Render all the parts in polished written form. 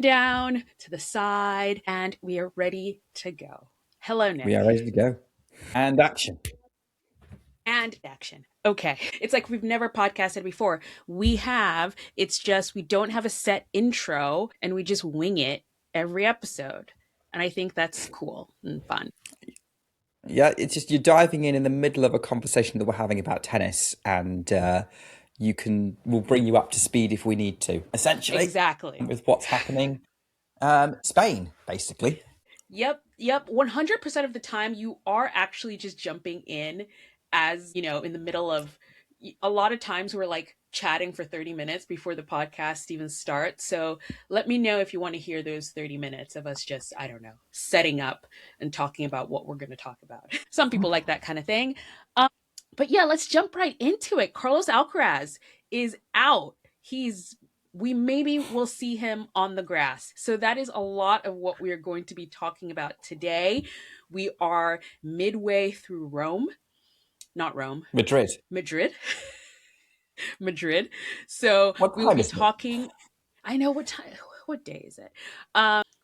down to the side, and we are ready to go. Hello, Nick. We are ready to go. And action. And action. Okay. It's like we've never podcasted before. It's just we don't have a set intro and we just wing it every episode. And I think that's cool and fun. Yeah, it's just you're diving in the middle of a conversation that we're having about tennis, and we'll bring you up to speed if we need to. Essentially, Exactly. with what's happening. Spain, basically. Yep. 100% of the time, you are actually just jumping in as, in the middle of a lot of times we're like chatting for 30 minutes before the podcast even starts. So let me know if you want to hear those 30 minutes of us just, I don't know, setting up and talking about what we're going to talk about. Some people like that kind of thing. But yeah, let's jump right into it. Carlos Alcaraz is out. We maybe will see him on the grass. So that is a lot of what we are going to be talking about today. We are midway through Rome. Not Rome. Madrid. Madrid. So What we will time be is it? talking. I know what time. What day is it?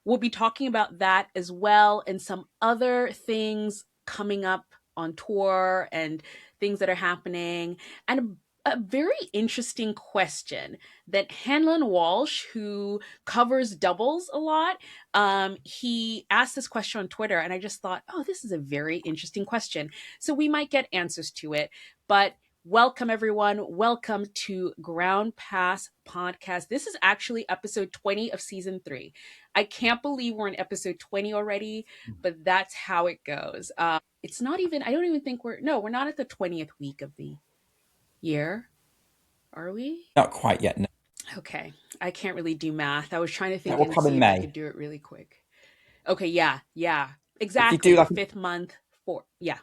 We'll be talking about that as well and some other things coming up on tour and things that are happening. And a very interesting question that Hanlon Walsh, who covers doubles a lot, he asked this question on Twitter, and I just thought, oh, this is a very interesting question. So we might get answers to it. But welcome, everyone. Welcome to Ground Pass Podcast. This is actually episode 20 of season 3. I can't believe we're in episode 20 already, but that's how it goes. It's not even, I don't even think we're not at the 20th week of the year. Are we? Not quite yet, no. Okay. I can't really do math. I was trying to think That will and come see in if I May. could do it really quick. Okay, yeah. Exactly. If you do the 5th month, 4. Yeah.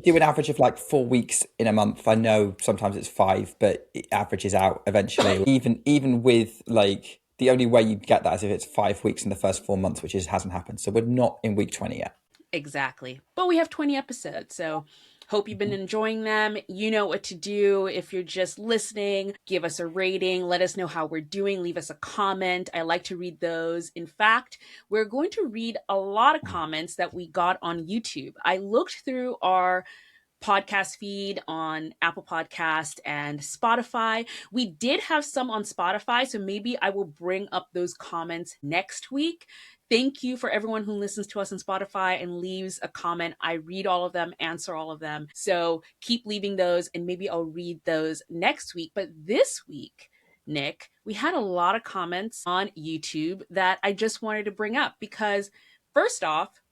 do an average of like 4 weeks in a month. I know sometimes it's 5, but it averages out eventually. even with like the only way you get that is if it's 5 weeks in the first 4 months, which hasn't happened. So we're not in week 20 yet. Exactly. But we have 20 episodes, so hope you've been enjoying them. You know what to do. If you're just listening, give us a rating. Let us know how we're doing. Leave us a comment. I like to read those. In fact, we're going to read a lot of comments that we got on YouTube. I looked through our podcast feed on Apple Podcast and Spotify. We did have some on Spotify, so maybe I will bring up those comments next week. Thank you for everyone who listens to us on Spotify and leaves a comment. I read all of them, answer all of them. So keep leaving those and maybe I'll read those next week. But this week, Nick, we had a lot of comments on YouTube that I just wanted to bring up because first off,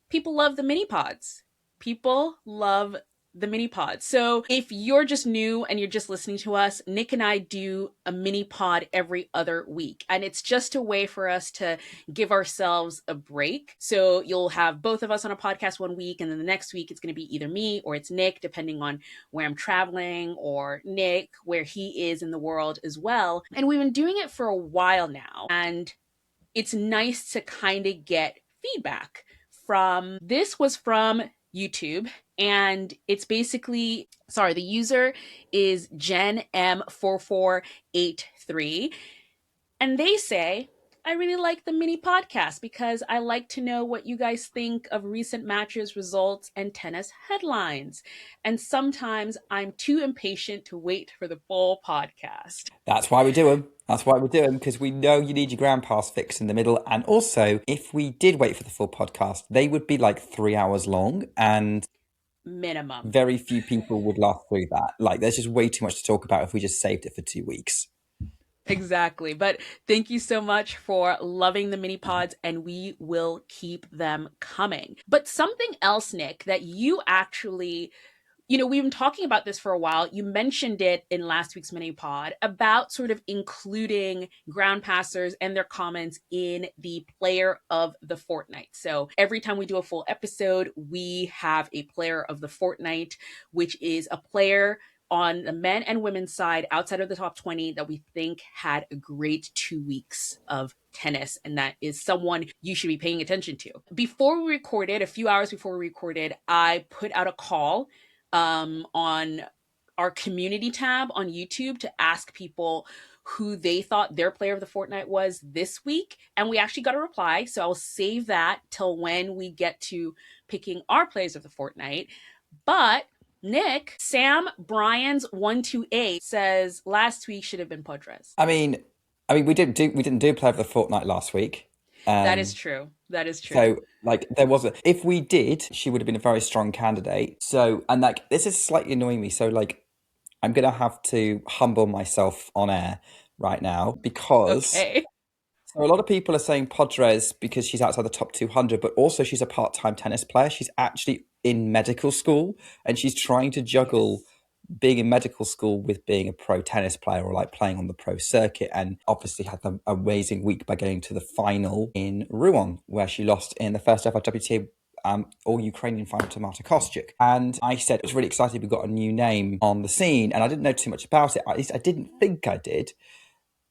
people love the mini pods. People love the mini pod. So if you're just new and you're just listening to us, Nick and I do a mini pod every other week. And it's just a way for us to give ourselves a break. So you'll have both of us on a podcast one week, and then the next week it's going to be either me or it's Nick, depending on where I'm traveling, or Nick, where he is in the world as well. And we've been doing it for a while now. And it's nice to kind of get feedback from, this was from YouTube, and it's basically, the user is Jen M4483, and they say, I really like the mini podcast because I like to know what you guys think of recent matches, results, and tennis headlines. And sometimes I'm too impatient to wait for the full podcast. That's why we do them. Because we know you need your ground pass fix in the middle. And also, if we did wait for the full podcast, they would be like 3 hours long, and minimum. Very few people would last through that. Like, there's just way too much to talk about if we just saved it for 2 weeks. Exactly. But thank you so much for loving the mini pods, and we will keep them coming. But something else, Nick, that you actually, we've been talking about this for a while. You mentioned it in last week's mini pod about sort of including ground passers and their comments in the player of the fortnight. So every time we do a full episode, we have a player of the fortnight, which is a player on the men and women's side outside of the top 20 that we think had a great 2 weeks of tennis, and that is someone you should be paying attention to. Before we recorded, a few hours before we recorded, I put out a call on our community tab on YouTube to ask people who they thought their player of the fortnight was this week, and we actually got a reply. So I'll save that till when we get to picking our players of the fortnight. But Nick, Sam Bryan's 128 says last week should have been Podres. I mean, we didn't do player of the fortnight last week. That is true. That is true. So, like, there was if we did, she would have been a very strong candidate. So, and like, this is slightly annoying me. So, like, I'm gonna have to humble myself on air right now because Okay. so a lot of people are saying Podres because she's outside the top 200, but also she's a part-time tennis player. She's actually in medical school and she's trying to juggle being in medical school with being a pro tennis player or like playing on the pro circuit, and obviously had an amazing week by getting to the final in Rouen, where she lost in the first ever WTA all Ukrainian final to Marta Kostyuk. And I said it was really exciting we got a new name on the scene, and I didn't know too much about it. At least I didn't think I did,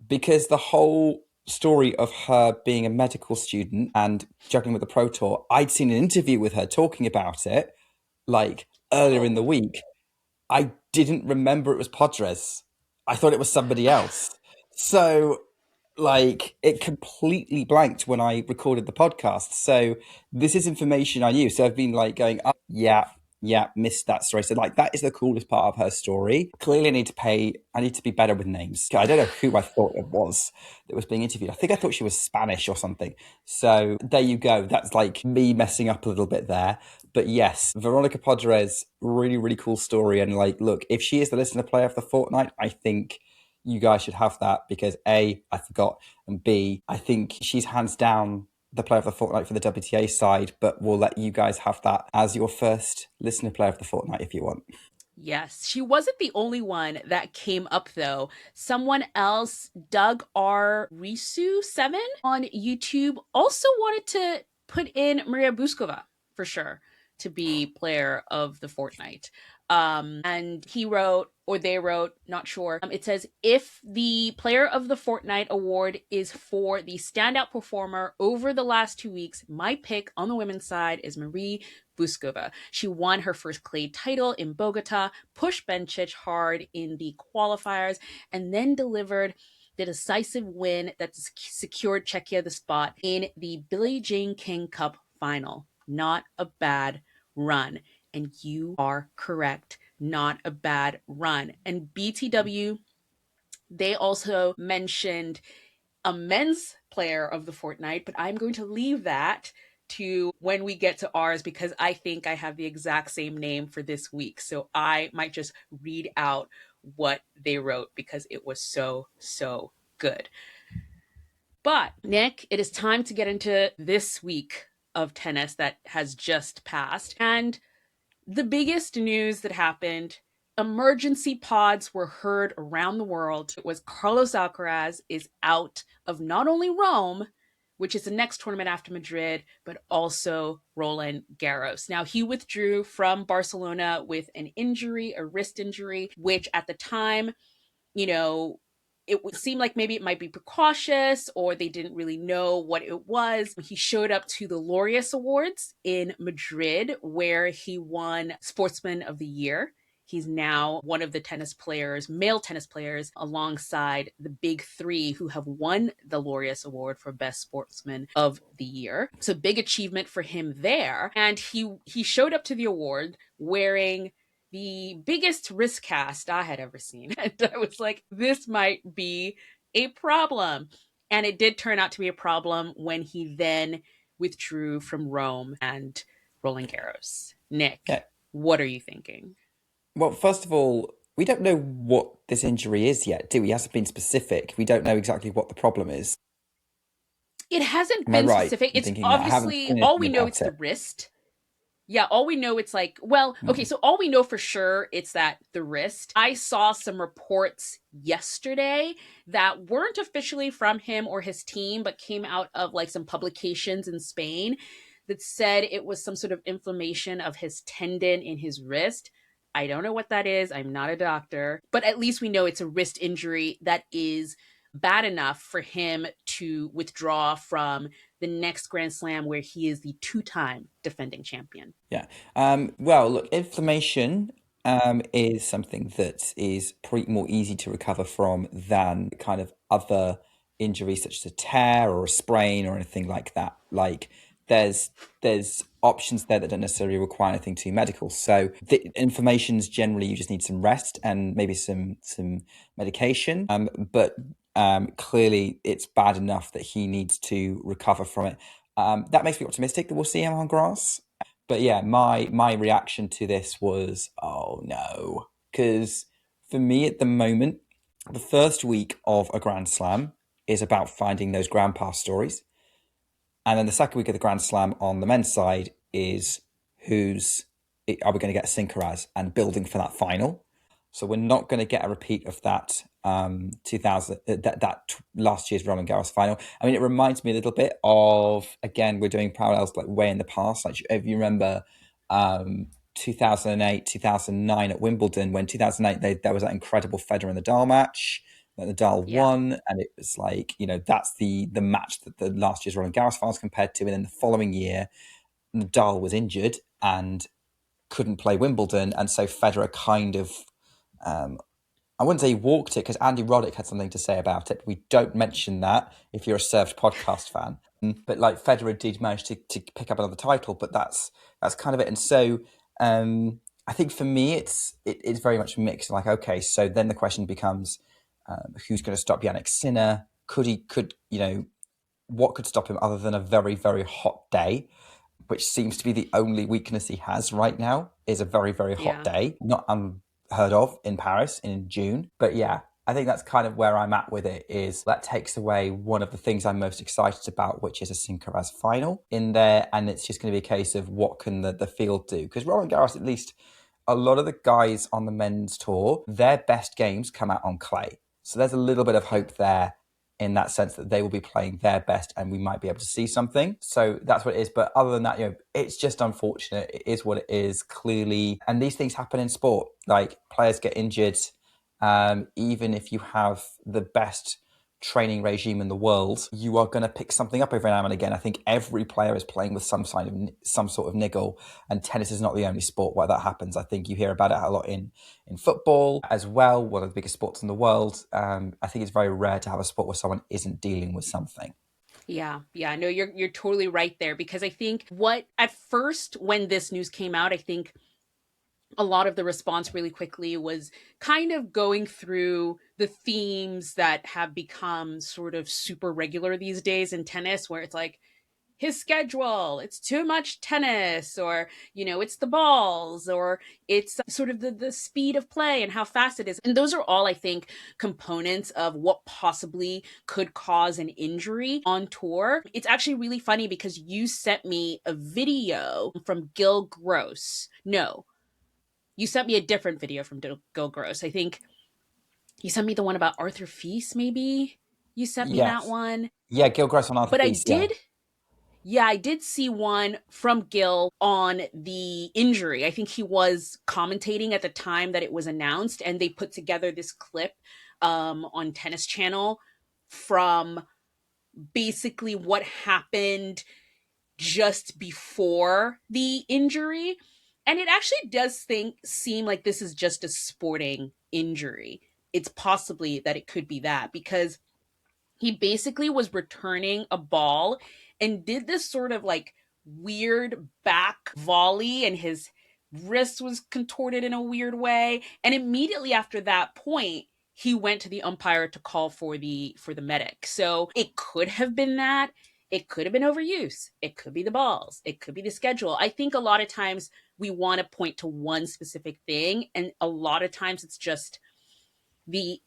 because the whole story of her being a medical student and juggling with the pro tour, I'd seen an interview with her talking about it like earlier in the week. I didn't remember it was Podres. I thought it was somebody else. So, like, it completely blanked when I recorded the podcast. So, this is information I knew. So, I've been like going, oh, yeah, missed that story. So, like, that is the coolest part of her story. Clearly, I need to be better with names. I don't know who I thought it was that was being interviewed. I think I thought she was Spanish or something. So, there you go. That's like me messing up a little bit there. But yes, Veronica Podres, really, really cool story. And like, look, if she is the listener player of the fortnight, I think you guys should have that because A, I forgot, and B, I think she's hands down the player of the fortnight for the WTA side, but we'll let you guys have that as your first listener player of the fortnight if you want. Yes, she wasn't the only one that came up though. Someone else, Doug R. Risu 7 on YouTube, also wanted to put in Maria Buskova for sure to be player of the fortnight. And he wrote, or they wrote, not sure. It says, if the player of the fortnight award is for the standout performer over the last 2 weeks, my pick on the women's side is Marie Buskova. She won her first clay title in Bogota, pushed Bencic hard in the qualifiers, and then delivered the decisive win that secured Czechia the spot in the Billie Jean King Cup final. Not a bad run. And you are correct. Not a bad run. And BTW, they also mentioned a men's player of the fortnight, but I'm going to leave that to when we get to ours because I think I have the exact same name for this week. So I might just read out what they wrote because it was so, so good. But Nick, it is time to get into this week of tennis that has just passed. And the biggest news that happened, emergency pods were heard around the world. It was Carlos Alcaraz is out of not only Rome, which is the next tournament after Madrid, but also Roland Garros. Now, he withdrew from Barcelona with an injury, a wrist injury, which at the time, you know, it would seem like maybe it might be precautious or they didn't really know what it was. He showed up to the Laureus Awards in Madrid, where he won Sportsman of the Year. He's now one of the tennis players, male tennis players, alongside the big three who have won the Laureus Award for Best Sportsman of the Year. So big achievement for him there. And he showed up to the award wearing the biggest wrist cast I had ever seen. And I was like, this might be a problem. And it did turn out to be a problem when he then withdrew from Rome and Roland Garros. Nick, Yeah. what are you thinking? Well, first of all, we don't know what this injury is yet, do we? It hasn't been specific. We don't know exactly what the problem is. It hasn't Am I been right specific. in It's thinking that? I haven't obviously, seen all anything we know, about it's the it. wrist. Yeah, all we know it's like, well, okay, so all we know for sure it's that the wrist. I saw some reports yesterday that weren't officially from him or his team, but came out of like some publications in Spain that said it was some sort of inflammation of his tendon in his wrist. I don't know what that is. I'm not a doctor, but at least we know it's a wrist injury that is bad enough for him to withdraw from the next Grand Slam where he is the two-time defending champion. Yeah. Well, look, inflammation is something that is probably more easy to recover from than kind of other injuries such as a tear or a sprain or anything like that. Like there's options there that don't necessarily require anything too medical. So the information's generally you just need some rest and maybe some medication. But clearly it's bad enough that he needs to recover from it. That makes me optimistic that we'll see him on grass. But yeah, my reaction to this was, oh no, because for me at the moment, the first week of a Grand Slam is about finding those Grand Pass stories, and then the second week of the Grand Slam on the men's side is who's are we going to get Sinkaraz and building for that final. So we're not going to get a repeat of that 2000 last year's Roland Garros final. I mean, it reminds me a little bit of, again, we're doing parallels like way in the past. Like if you remember 2008, 2009 at Wimbledon, when 2008 there was that incredible Federer and Nadal match that Nadal Yeah. won, and it was like, that's the match that the last year's Roland Garros finals compared to. And then the following year, Nadal was injured and couldn't play Wimbledon, and so Federer kind of I wouldn't say he walked it because Andy Roddick had something to say about it. We don't mention that if you're a Served podcast fan. But like Federer did manage to pick up another title, but that's kind of it. And so I think for me it's very much mixed. Like, okay, so then the question becomes who's going to stop Yannick Sinner? What could stop him other than a very, very hot day? Which seems to be the only weakness he has right now, is a very, very hot Yeah. day. Not unheard of in Paris in June. But yeah, I think that's kind of where I'm at with it, is that takes away one of the things I'm most excited about, which is a Sinkaraz final in there. And it's just going to be a case of what can the field do? Because Roland Garros, at least a lot of the guys on the men's tour, their best games come out on clay. So there's a little bit of hope there in that sense that they will be playing their best and we might be able to see something. So that's what it is. But other than that, it's just unfortunate. It is what it is, clearly. And these things happen in sport. Like, players get injured. Even if you have the best training regime in the world, you are going to pick something up every now and again. I think every player is playing with some sort of niggle, and tennis is not the only sport where that happens. I think you hear about it a lot in football as well, one of the biggest sports in the world. I think it's very rare to have a sport where someone isn't dealing with something. Yeah, yeah, no, you're totally right there, because I think what at first when this news came out, I think a lot of the response really quickly was kind of going through the themes that have become sort of super regular these days in tennis, where it's like his schedule, it's too much tennis, or, it's the balls, or it's sort of the speed of play and how fast it is. And those are all, I think, components of what possibly could cause an injury on tour. It's actually really funny because you sent me a video from Gil Gross. No, you sent me a different video from Gil Gross. I think you sent me the one about Arthur Feast, maybe? You sent me that Yes. one. Yeah, Gil Gross on Arthur But I Feast, yeah. did, yeah, I did see one from Gil on the injury. I think he was commentating at the time that it was announced, and they put together this clip on Tennis Channel from basically what happened just before the injury. And it actually does seem like this is just a sporting injury. It's possibly that it could be that, because he basically was returning a ball and did this sort of like weird back volley, and his wrist was contorted in a weird way. And immediately after that point, he went to the umpire to call for the medic. So it could have been that. It could have been overuse. It could be the balls. It could be the schedule. I think a lot of times we want to point to one specific thing, and a lot of times it's just the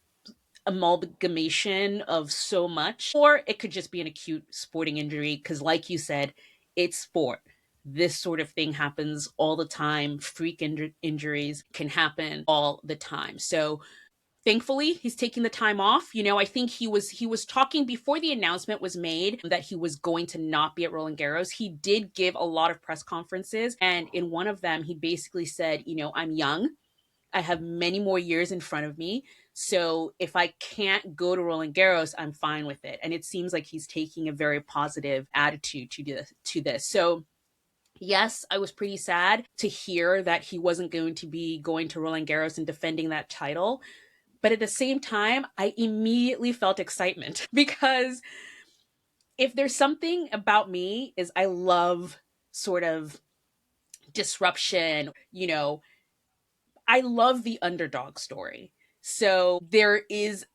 amalgamation of so much, or it could just be an acute sporting injury, because like you said, it's sport. This sort of thing happens all the time. Freak injuries can happen all the time. So thankfully he's taking the time off. I think he was talking before the announcement was made that he was going to not be at Roland Garros. He did give a lot of press conferences, and in one of them he basically said, I'm young, I have many more years in front of me. So if I can't go to Roland Garros, I'm fine with it. And it seems like he's taking a very positive attitude to this. So Yes, I was pretty sad to hear that he wasn't going to be going to Roland Garros and defending that title. But at the same time, I immediately felt excitement because if there's something about me is I love sort of disruption, I love the underdog story. So there is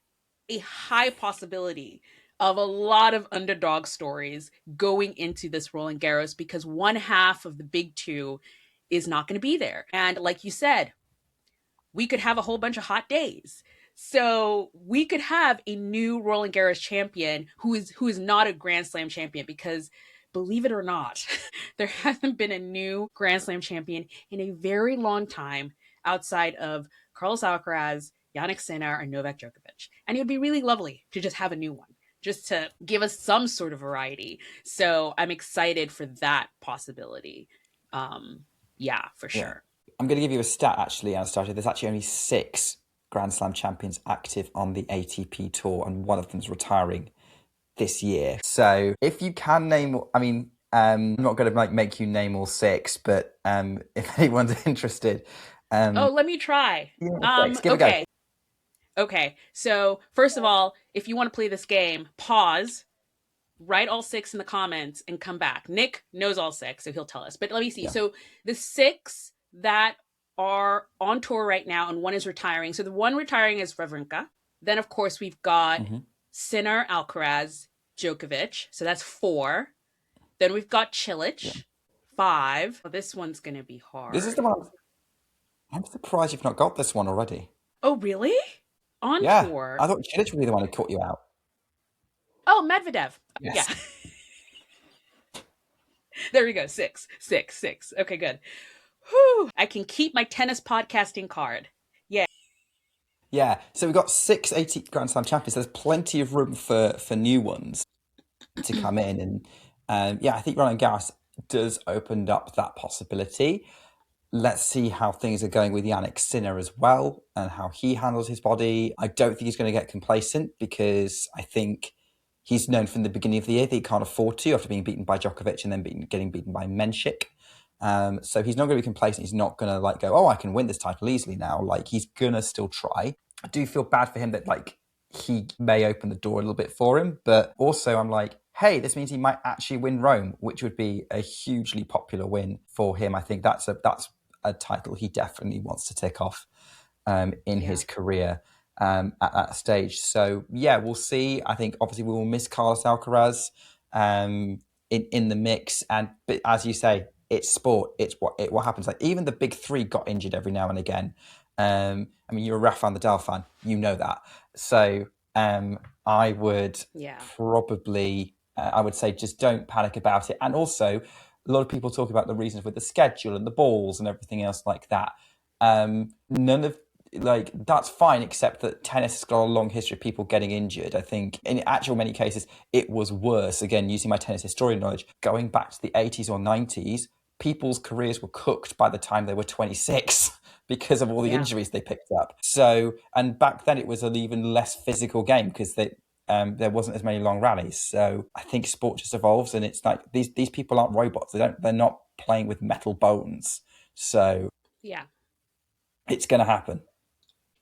a high possibility of a lot of underdog stories going into this Roland Garros because one half of the big two is not going to be there. And like you said, we could have a whole bunch of hot days. So we could have a new Roland Garros champion who is not a Grand Slam champion because believe it or not, there hasn't been a new Grand Slam champion in a very long time outside of Carlos Alcaraz, Jannik Sinner, and Novak Djokovic. And it would be really lovely to just have a new one, just to give us some sort of variety. So I'm excited for that possibility. Yeah, for Yeah. sure. I'm going to give you a stat actually, Anastasia. There's actually only 6 Grand Slam champions active on the ATP tour, and one of them's retiring this year. So if you can name, I mean, I'm not going to make you name all 6, but if anyone's interested, Oh, let me try. yeah, 6, give it a go. Okay. Okay. So, first of all, if you want to play this game, pause, write all 6 in the comments, and come back. Nick knows all 6, so he'll tell us. But let me see. Yeah. So, the 6 that are on tour right now, and one is retiring. So, the one retiring is Wawrinka. Then, of course, we've got Sinner, Alcaraz, Djokovic. So, that's 4. Then we've got Cilic, 5. Well, this one's going to be hard. This is the one. I'm surprised you've not got this one already. Oh, really? On Yeah, tour? I thought Cilic would be the one who caught you out. Oh, Medvedev. Yes. Yeah. There we go. 6. Okay, good. Whew. I can keep my tennis podcasting card. Yeah. Yeah, so we've got 6 ATP Grand Slam champions. There's plenty of room for new ones to come in. And yeah, I think Roland Garros does open up that possibility. Let's see how things are going with Jannik Sinner as well and how he handles his body. I don't think he's going to get complacent because I think he's known from the beginning of the year that he can't afford to after being beaten by Djokovic and then getting beaten by Menchik. So he's not going to be complacent. He's not going to go, oh, I can win this title easily now. He's going to still try. I do feel bad for him that he may open the door a little bit for him. But also I'm like, hey, this means he might actually win Rome, which would be a hugely popular win for him. I think that's a title he definitely wants to tick off in his career at that stage. So yeah, we'll see. I think obviously we will miss Carlos Alcaraz in the mix. But as you say, it's sport. It's what happens. Even the big 3 got injured every now and again. I mean, you're a Rafa Nadal fan, you know that. So I would probably, I would say, just don't panic about it. And also, a lot of people talk about the reasons with the schedule and the balls and everything else like that. None of that's fine, except that tennis has got a long history of people getting injured. I think in actual many cases it was worse. Again, using my tennis historian knowledge, going back to the 80s or 90s, people's careers were cooked by the time they were 26 because of all the injuries they picked up. So, and back then it was an even less physical game because there wasn't as many long rallies. So I think sport just evolves, and it's like these people aren't robots. They're not playing with metal bones. So Yeah. it's going to happen.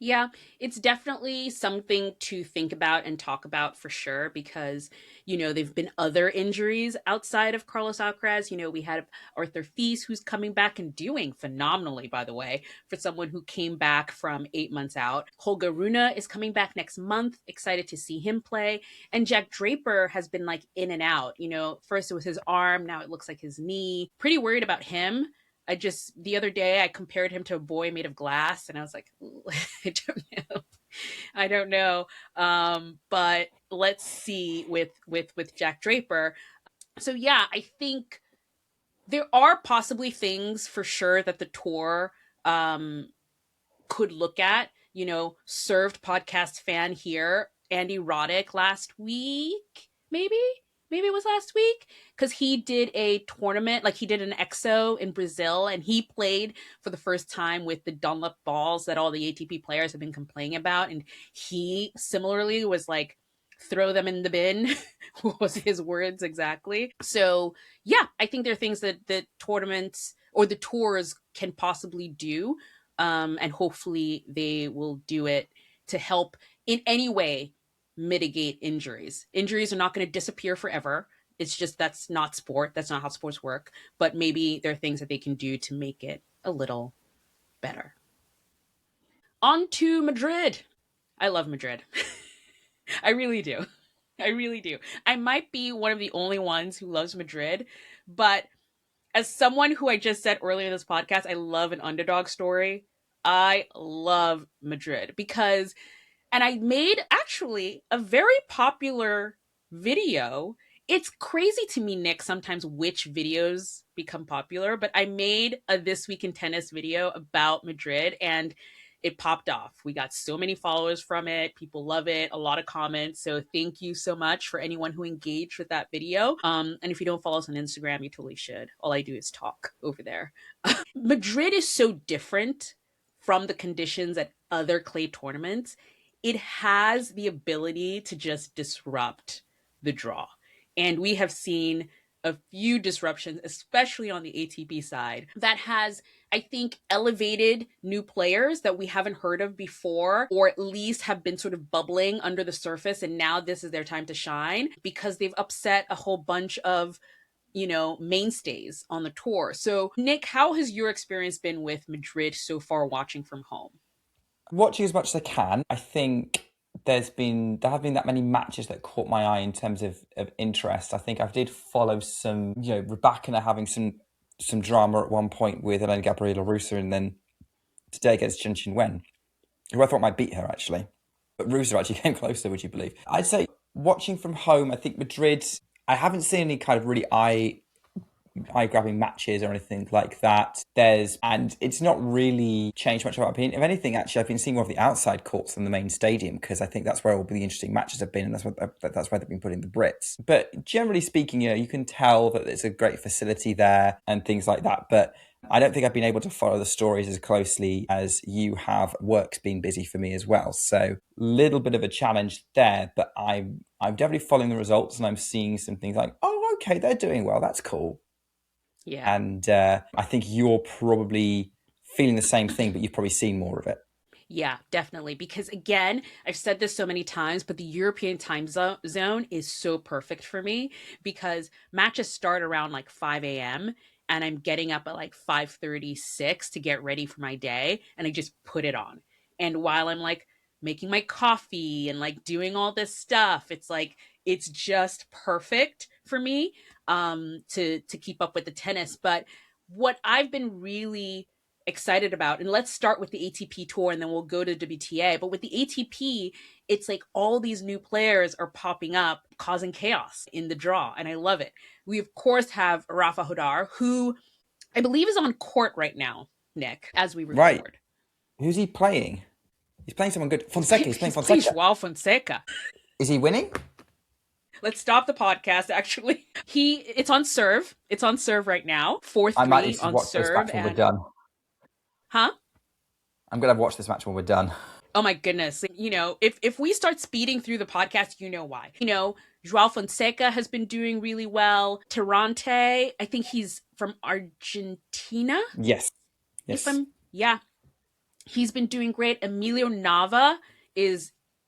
Yeah, it's definitely something to think about and talk about for sure because, there've been other injuries outside of Carlos Alcaraz. We had Arthur Fils, who's coming back and doing phenomenally, by the way, for someone who came back from 8 months out. Holger Rune is coming back next month. Excited to see him play. And Jack Draper has been in and out. First it was his arm, now it looks like his knee. Pretty worried about him. The other day I compared him to a boy made of glass and I was like, I don't know. But let's see with Jack Draper. So yeah, I think there are possibly things for sure that the tour could look at. Served podcast fan here, Andy Roddick last week, maybe it was last week, because he did a tournament, he did an EXO in Brazil, and he played for the first time with the Dunlop balls that all the ATP players have been complaining about, and he similarly was throw them in the bin. What was his words exactly? So yeah, I think there are things that the tournaments or the tours can possibly do, and hopefully they will do it to help in any way mitigate injuries. Injuries are not going to disappear forever. It's just that's not sport. That's not how sports work. But maybe there are things that they can do to make it a little better. On to Madrid. I love Madrid. I really do. I really do. I might be one of the only ones who loves Madrid, but as someone who I just said earlier in this podcast, I love an underdog story. I love Madrid because, and I made actually a very popular video. It's crazy to me, Nick, sometimes which videos become popular, but I made a This Week in Tennis video about Madrid and it popped off. We got so many followers from it. People love it. A lot of comments. So thank you so much for anyone who engaged with that video. And if you don't follow us on Instagram, you totally should. All I do is talk over there. Madrid is so different from the conditions at other clay tournaments. It has the ability to just disrupt the draw. And we have seen a few disruptions, especially on the ATP side, that has, I think, elevated new players that we haven't heard of before, or at least have been sort of bubbling under the surface. And now this is their time to shine because they've upset a whole bunch of, mainstays on the tour. So, Nick, how has your experience been with Madrid so far watching from home? Watching as much as I can. I think there have been that many matches that caught my eye in terms of interest. I think I did follow some, Rebecca having some drama at one point with Elena Gabriela Russa, and then today against Chen Qinwen, who I thought might beat her actually. But Russa actually came closer, would you believe? I'd say watching from home, I think Madrid, I haven't seen any kind of really eye-grabbing matches or anything like that. And it's not really changed much of my opinion. If anything, actually, I've been seeing more of the outside courts than the main stadium because I think that's where all the interesting matches have been, and that's why they've been putting the Brits. But generally speaking, you can tell that it's a great facility there and things like that. But I don't think I've been able to follow the stories as closely as you have. Work's been busy for me as well. So little bit of a challenge there, but I'm definitely following the results and I'm seeing some things like, oh, okay, they're doing well. That's cool. Yeah. And I think you're probably feeling the same thing, but you've probably seen more of it. Yeah, definitely. Because again, I've said this so many times, but the European time zone is so perfect for me because matches start around like 5 a.m. and I'm getting up at like 5:36 to get ready for my day and I just put it on. And while I'm like making my coffee and like doing all this stuff, it's like it's just perfect for me to keep up with the tennis. But what I've been really excited about, and let's start with the ATP tour and then we'll go to WTA, but with the ATP, it's like all these new players are popping up causing chaos in the draw and I love it. We of course have Rafa Jodar, who I believe is on court right now, Nick, as we Right. record. Who's he playing? He's playing someone good. He's Fonseca. playing, He's playing he's playing Fonseca. Joao Fonseca. Is he winning? Let's stop the podcast. Actually, it's on serve. It's on serve right now. I might need 4-3 to on watch this serve. match when we're And done. huh? I'm going to watch this match when we're done. Oh my goodness. If we start speeding through the podcast, you know why. Joao Fonseca has been doing really well. Tirante, I think he's from Argentina. Yes. If Yes. yeah, he's been doing great. Emilio Nava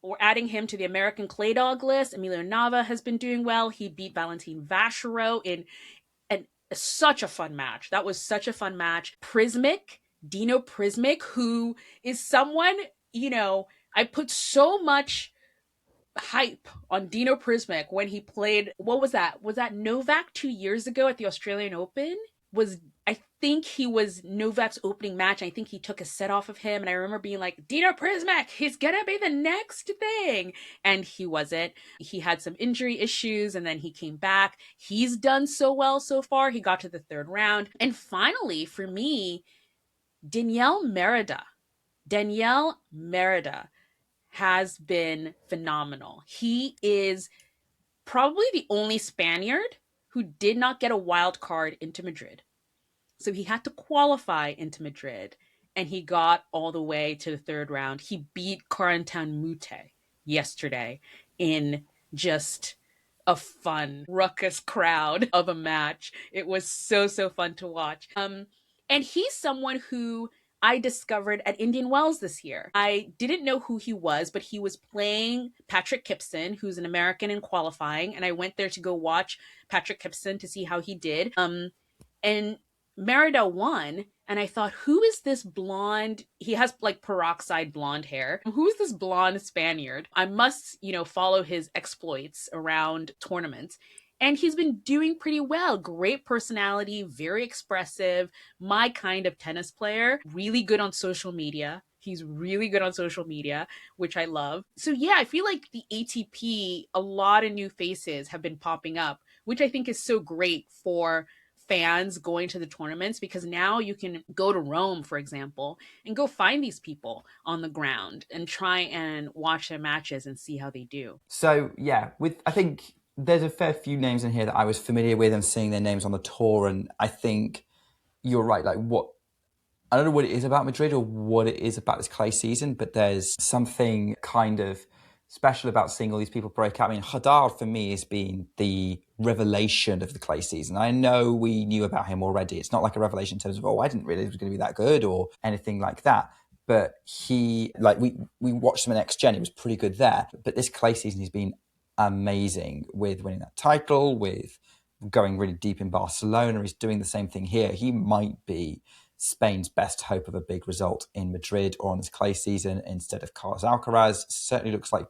we're adding him to the American Clay Dog list. Emilio Nava has been doing well. He beat Valentin Vachereau in such a fun match. That was such a fun match. Dino Prizmic, who is someone, I put so much hype on Dino Prizmic when he played. What was that? Was that Novak 2 years ago at the Australian Open? I think he was Novak's opening match. I think he took a set off of him. And I remember being like, Dino Prizmic, he's going to be the next thing. And he wasn't. He had some injury issues and then he came back. He's done so well so far. He got to the third round. And finally, for me, Danielle Merida. Danielle Merida has been phenomenal. He is probably the only Spaniard who did not get a wild card into Madrid. So he had to qualify into Madrid and he got all the way to the third round. He beat Corentin Moutet yesterday in just a fun ruckus crowd of a match. It was so fun to watch. And he's someone who I discovered at Indian Wells this year. I didn't know who he was, but he was playing Patrick Kipson, who's an American in qualifying, and I went there to go watch Patrick Kipson to see how he did. And Merida won, and I thought, who is this blonde? He has like peroxide blonde hair. Who is this blonde Spaniard? I must, follow his exploits around tournaments. And he's been doing pretty well. Great personality, very expressive, my kind of tennis player, really good on social media. He's really good on social media, which I love. So, yeah, I feel like the ATP, a lot of new faces have been popping up, which I think is so great for fans going to the tournaments, because now you can go to Rome, for example, and go find these people on the ground and try and watch their matches and see how they do. So yeah, I think there's a fair few names in here that I was familiar with and seeing their names on the tour, and I think you're right. Like I don't know what it is about Madrid or what it is about this clay season, but there's something kind of special about seeing all these people break out. I mean, Jodar for me has been the revelation of the clay season. I know we knew about him already. It's not like a revelation in terms of, I didn't realize it was going to be that good or anything like that. But we watched him in X Gen. He was pretty good there. But this clay season, he's been amazing with winning that title, with going really deep in Barcelona. He's doing the same thing here. He might be Spain's best hope of a big result in Madrid or on this clay season instead of Carlos Alcaraz. Certainly looks like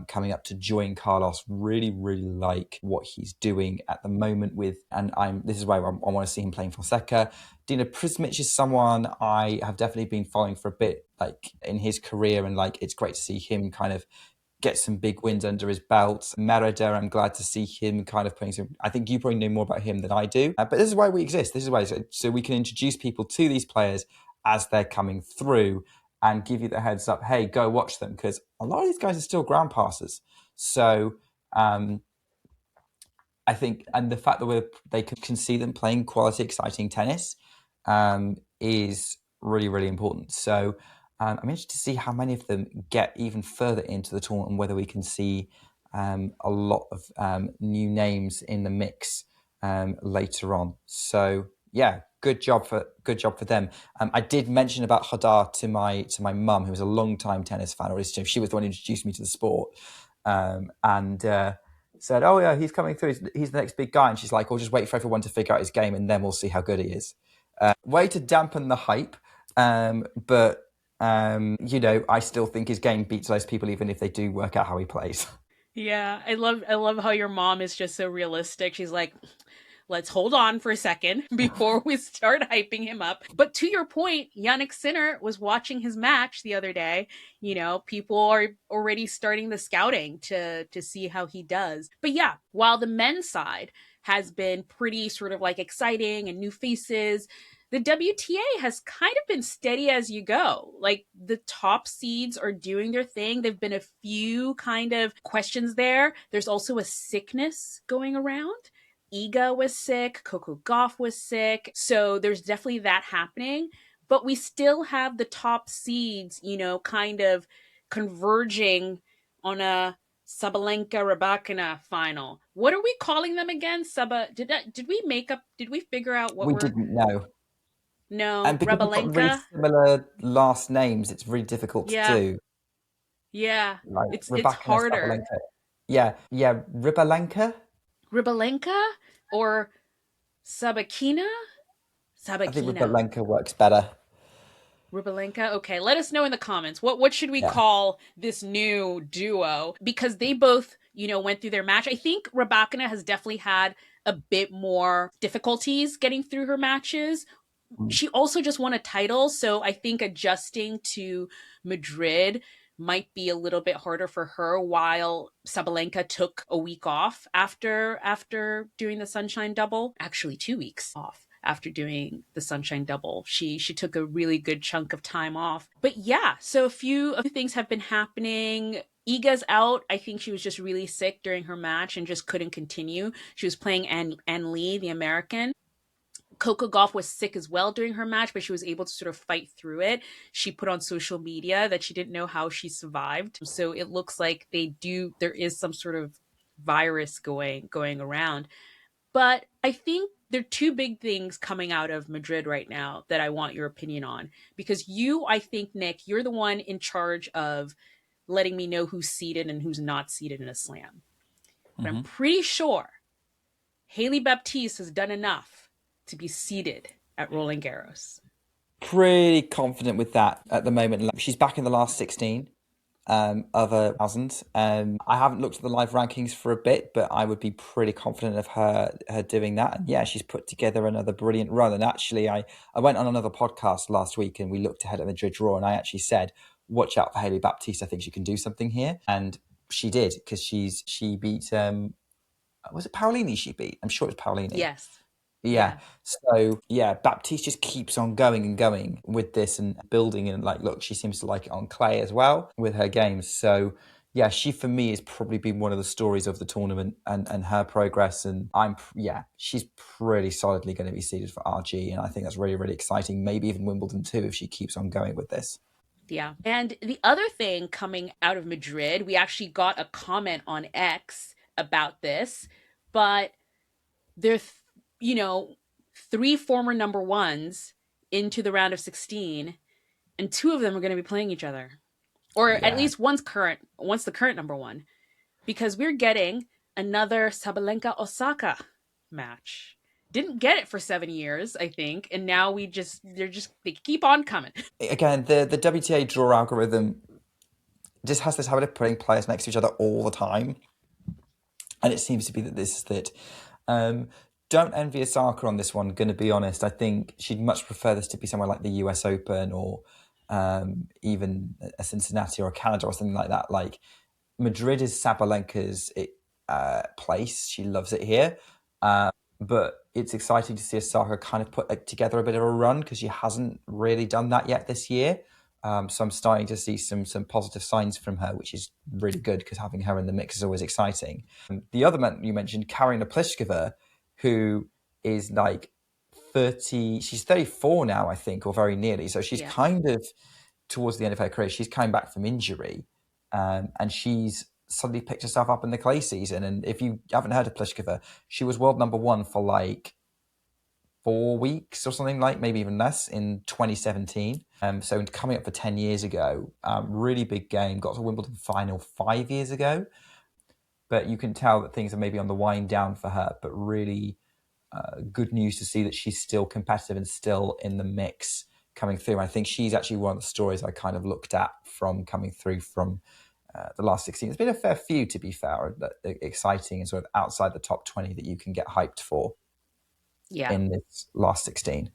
coming up to join Carlos. Really, really like what he's doing at the moment this is why I want to see him playing Fonseca. Dino Prizmic is someone I have definitely been following for a bit, like in his career, and like it's great to see him kind of get some big wins under his belt. Merida, I'm glad to see him kind of putting some. I think you probably know more about him than I do. But this is why we exist. This is why, so we can introduce people to these players as they're coming through and give you the heads up, hey, go watch them, because a lot of these guys are still ground passers. So I think, and the fact that they can see them playing quality, exciting tennis is really, really important. So I'm interested to see how many of them get even further into the tournament and whether we can see a lot of new names in the mix later on. So yeah, good job for them. I did mention about Jodar to my mum, who was a long time tennis fan, or she was the one who introduced me to the sport, and said, "Oh yeah, he's coming through. He's the next big guy." And she's like, "We'll just wait for everyone to figure out his game, and then we'll see how good he is." Way to dampen the hype, but. I still think his game beats those people, even if they do work out how he plays. Yeah, I love how your mom is just so realistic. She's like, let's hold on for a second before we start hyping him up. But to your point, Yannick Sinner was watching his match the other day. People are already starting the scouting to see how he does. But yeah, while the men's side has been pretty sort of like exciting and new faces, the WTA has kind of been steady as you go. Like the top seeds are doing their thing. There've been a few kind of questions there. There's also a sickness going around. Iga was sick, Coco Gauff was sick. So there's definitely that happening. But we still have the top seeds, kind of converging on a Sabalenka Rybakina final. What are we calling them again? Did we figure out what We we're didn't know. No, And because we've got really Rybalenka? similar last names, it's really difficult to Yeah. do. Yeah. Like It's Rybakina, harder. Sabalenka. Yeah, Rybalenka. Rybalenka or Sabakina? I think Sabakina. Rybalenka works better. Rybalenka. Okay, let us know in the comments. What should we Yeah. call this new duo? Because they both, went through their match. I think Rybakina has definitely had a bit more difficulties getting through her matches. She also just won a title, so I think adjusting to Madrid might be a little bit harder for her, while Sabalenka took a week off after doing the Sunshine Double. Actually 2 weeks off after doing the Sunshine Double. She took a really good chunk of time off. But yeah, so a few things have been happening. Iga's out. I think she was just really sick during her match and just couldn't continue. She was playing Ann Lee, the American. Coco Gauff was sick as well during her match, but she was able to sort of fight through it. She put on social media that she didn't know how she survived. So it looks like there is some sort of virus going around. But I think there are two big things coming out of Madrid right now that I want your opinion on. Because I think, Nick, you're the one in charge of letting me know who's seated and who's not seated in a slam. But I'm Mm-hmm. pretty sure Hailey Baptiste has done enough to be seated at Roland Garros. Pretty confident with that at the moment. She's back in the last 16 of a thousand. I haven't looked at the live rankings for a bit, but I would be pretty confident of her doing that. And yeah, she's put together another brilliant run. And actually, I went on another podcast last week and we looked ahead at the Madrid draw, and I actually said, watch out for Hailey Baptiste. I think she can do something here. And she did, because she beat was it Paolini she beat? I'm sure it was Paolini. Yes. Yeah. Yeah. So yeah, Baptiste just keeps on going and going with this and building, and like, look, she seems to like it on clay as well with her games. So yeah, she for me has probably been one of the stories of the tournament, and her progress. And she's pretty solidly going to be seeded for RG, and I think that's really, really exciting. Maybe even Wimbledon too, if she keeps on going with this. Yeah. And the other thing coming out of Madrid, we actually got a comment on X about this, but there, you know, three former number ones into the round of 16, and two of them are going to be playing each other. Or at Yeah. least one's the current number one, because we're getting another Sabalenka Osaka match. Didn't get it for 7 years, I think, and now they keep on coming. Again, the WTA draw algorithm just has this habit of putting players next to each other all the time. And it seems to be that this is it. Don't envy Osaka on this one, going to be honest. I think she'd much prefer this to be somewhere like the US Open, or even a Cincinnati or a Canada or something like that. Like, Madrid is Sabalenka's place. She loves it here. But it's exciting to see Osaka kind of put together a bit of a run, because she hasn't really done that yet this year. So I'm starting to see some positive signs from her, which is really good, because having her in the mix is always exciting. The other man you mentioned, Karina Pliskova, who is like 30, she's 34 now, I think, or very nearly. So she's Yeah. kind of towards the end of her career. She's coming back from injury, and she's suddenly picked herself up in the clay season. And if you haven't heard of Pliskova, she was world number one for like 4 weeks or something, like maybe even less, in 2017. So coming up for 10 years ago, really big game. Got to Wimbledon final 5 years ago. But you can tell that things are maybe on the wind down for her. But really good news to see that she's still competitive and still in the mix coming through. I think she's actually one of the stories I kind of looked at from coming through from the last 16. There's been a fair few, to be fair, that exciting and sort of outside the top 20 that you can get hyped for Yeah. in this last 16.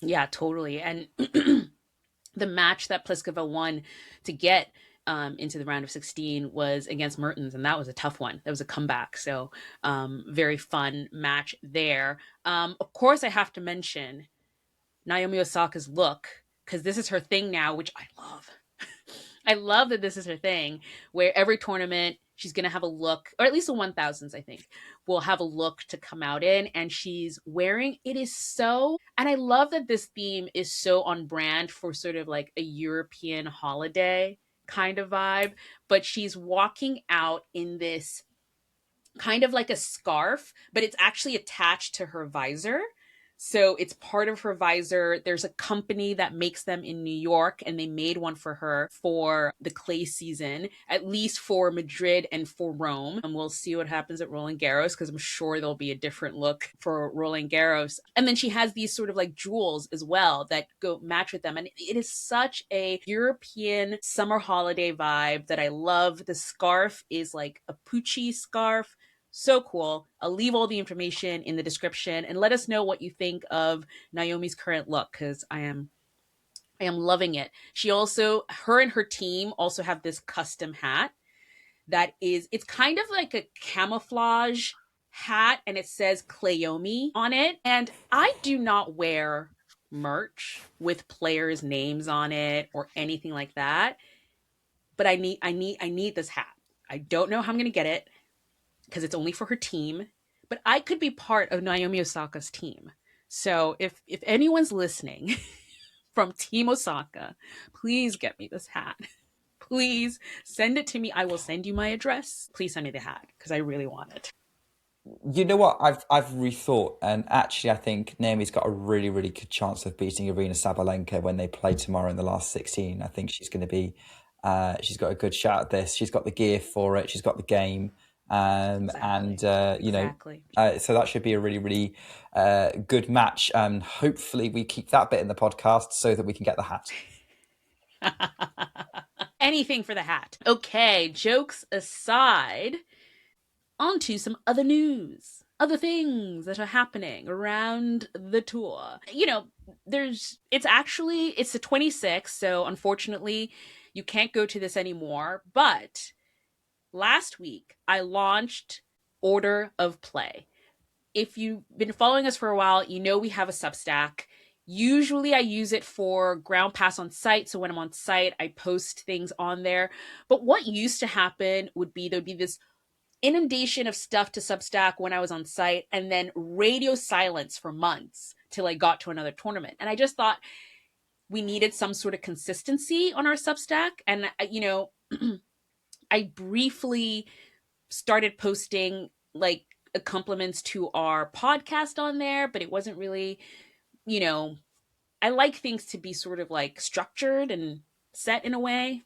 Yeah, totally. And the match that Pliskova won to get into the round of 16 was against Mertens, and that was a tough one. That was a comeback. So, very fun match there. Of course, I have to mention Naomi Osaka's look, because this is her thing now, which I love. I love that this is her thing, where every tournament she's going to have a look, or at least the 1000s, I think, will have a look to come out in. And she's wearing, it is so, and I love that this theme is so on brand for sort of like a European holiday kind of vibe. But she's walking out in this kind of like a scarf, but it's actually attached to her visor. So it's part of her visor. There's a company that makes them in New York, and they made one for her for the clay season, at least for Madrid and for Rome. And we'll see what happens at Roland Garros, because I'm sure there'll be a different look for Roland Garros. And then she has these sort of like jewels as well that go match with them. And it is such a European summer holiday vibe that I love. The scarf is like a Pucci scarf. So cool. I'll leave all the information in the description, and let us know what you think of Naomi's current look, because I am loving it. Her and her team also have this custom hat that is, it's kind of like a camouflage hat, and it says Clayomi on it. And I do not wear merch with players' names on it or anything like that, but I need this hat. I don't know how I'm going to get it, because it's only for her team, but I could be part of Naomi Osaka's team. So if anyone's listening from Team Osaka, please get me this hat. Please send it to me. I will send you my address. Please send me the hat because I really want it. You know what? I've rethought, and actually, I think Naomi's got a really, really good chance of beating Arina Sabalenka when they play tomorrow in the last 16. I think she's going to be, she's got a good shot at this. She's got the gear for it. She's got the game, Exactly. Exactly. so that should be a really, really good match. And hopefully, we keep that bit in the podcast so that we can get the hat. Anything for the hat. Okay, jokes aside, on to some other news. Other things that are happening around the tour. It's the 26th, so unfortunately you can't go to this anymore, but last week I launched Order of Play. If you've been following us for a while, you know we have a Substack. Usually I use it for ground pass on site. So when I'm on site, I post things on there. But what used to happen would be there'd be this inundation of stuff to Substack when I was on site, and then radio silence for months till I got to another tournament. And I just thought we needed some sort of consistency on our Substack. And, I briefly started posting like compliments to our podcast on there, but it wasn't really, I like things to be sort of like structured and set in a way.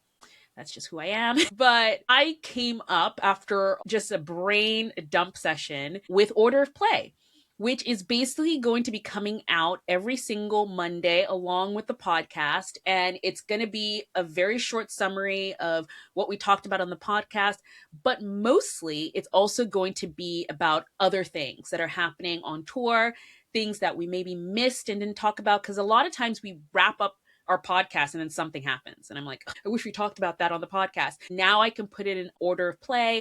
That's just who I am. But I came up after just a brain dump session with Order of Play, which is basically going to be coming out every single Monday along with the podcast. And it's going to be a very short summary of what we talked about on the podcast. But mostly, it's also going to be about other things that are happening on tour, things that we maybe missed and didn't talk about. Because a lot of times we wrap up our podcast and then something happens and I'm like, I wish we talked about that on the podcast. Now I can put it in Order of Play.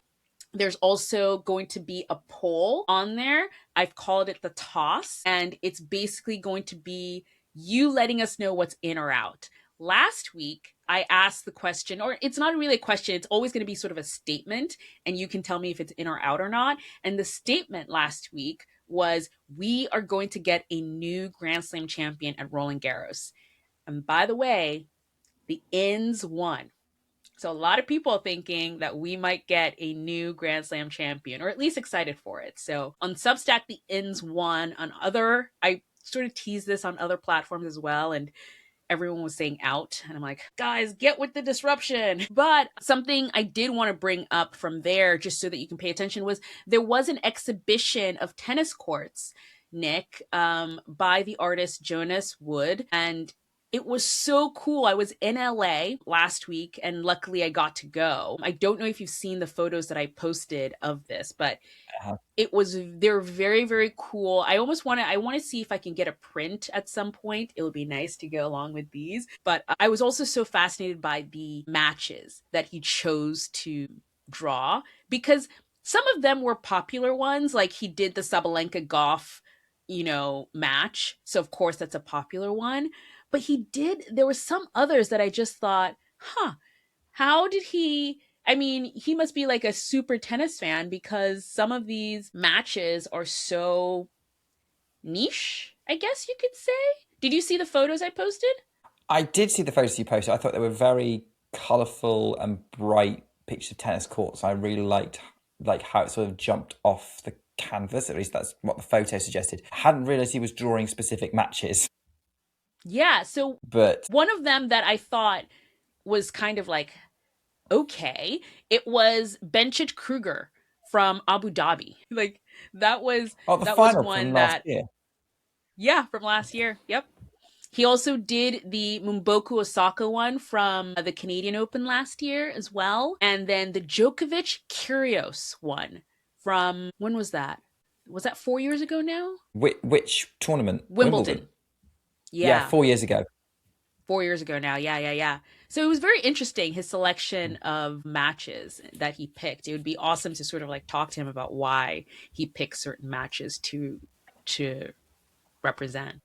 There's also going to be a poll on there. I've called it the toss, and it's basically going to be you letting us know what's in or out. Last week I asked the question, or it's not really a question, it's always going to be sort of a statement, and you can tell me if it's in or out or not. And the statement last week was, we are going to get a new Grand Slam champion at Roland Garros. And by the way, the ins won. So a lot of people are thinking that we might get a new Grand Slam champion, or at least excited for it. So on Substack, the ins won. I sort of teased this on other platforms as well, and everyone was saying out. And I'm like, guys, get with the disruption. But something I did want to bring up from there, just so that you can pay attention, was there was an exhibition of tennis courts, Nick, by the artist Jonas Wood. And it was so cool. I was in LA last week and luckily I got to go. I don't know if you've seen the photos that I posted of this, but they're very, very cool. I want to see if I can get a print at some point. It would be nice to go along with these. But I was also so fascinated by the matches that he chose to draw, because some of them were popular ones. Like he did the Sabalenka Goff, match. So of course that's a popular one. But there were some others that I just thought, how did he? I mean, he must be like a super tennis fan, because some of these matches are so niche, I guess you could say. Did you see the photos I posted? I did see the photos you posted. I thought they were very colourful and bright pictures of tennis courts. I really liked how it sort of jumped off the canvas. At least that's what the photo suggested. I hadn't realised he was drawing specific matches. Yeah, so But one of them that I thought was kind of like, okay, it was Benchet Kruger from Abu Dhabi. Like that was the that was final one from last that year. Yeah, from last year. Yep. He also did the Mumboku Osaka one from the Canadian Open last year as well. And then the Djokovic Kyrgios one from, when was that? Was that 4 years ago now? Which tournament? Wimbledon. Yeah, Yeah. 4 years ago. 4 years ago now. Yeah. So it was very interesting, his selection of matches that he picked. It would be awesome to sort of like talk to him about why he picked certain matches to represent.